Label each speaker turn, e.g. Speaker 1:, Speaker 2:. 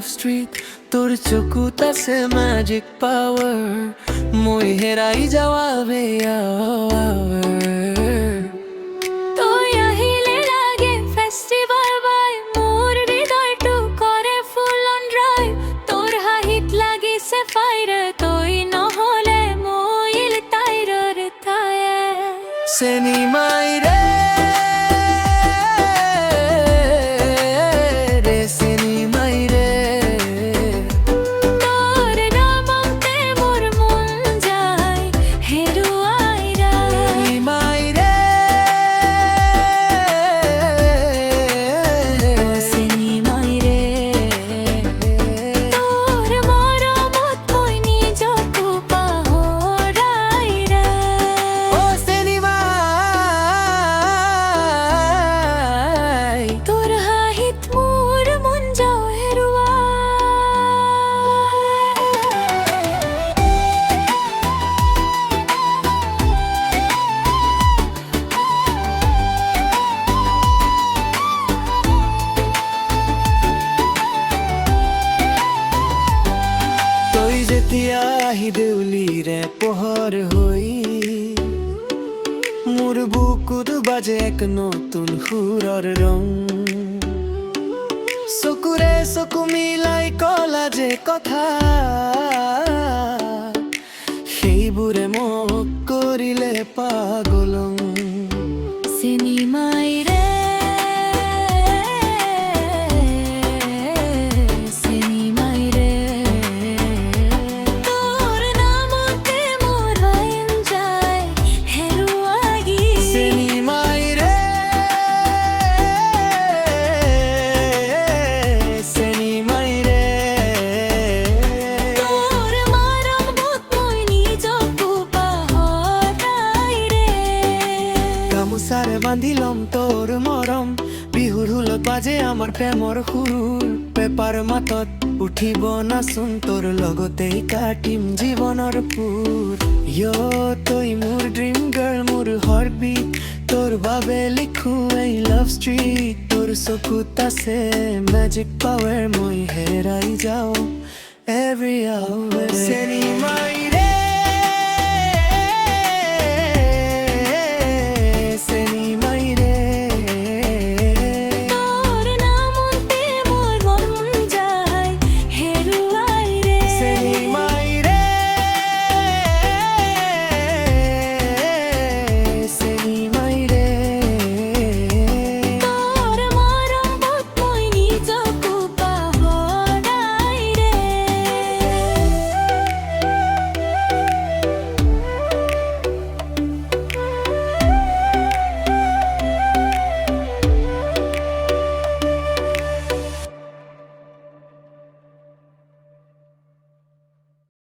Speaker 1: love street তোর চকুত আছে magic power মই হেৰাই যাৱা বে
Speaker 2: তই আহিলে লাগে ফেষ্টিভেল বাই মোৰ হৃদয়টো কৰে ফুল অন ড্ৰাইভ তোৰ হাঁহিত লাগিছে ফায়াৰ তই নহ'লে মইল টাইৰৰ টায়াৰ
Speaker 1: চেনিমাই ৰে আহি দেউলিৰে পোহৰ হৈ মোৰ বুকুত বাজে এক নতুন সুৰৰ ৰং চকুৰে চকু মিলাই কলা যে কথা সেইবোৰে মোক কৰিলে পাগলং
Speaker 2: চেনিমাই ৰে
Speaker 1: গামোচাৰে বান্ধি ল'ম তোৰ মৰম বিহুৰ হুলত বাজে আমাৰ প্ৰেমৰ সুৰ পেপাৰ মাতত উঠিব নাচোন তোৰ লগতেই কাটিম জীৱনৰ পুৰ তই মোৰ ড্ৰিম গাৰ্ল মোৰ হাৰ্টবিট তোৰ বাবে লিখো এই লাভ ষ্ট্ৰীট তোৰ চকুত আছে মেজিক পাৱাৰ মই হেৰাই যাওঁ এভৰি আৱাৰ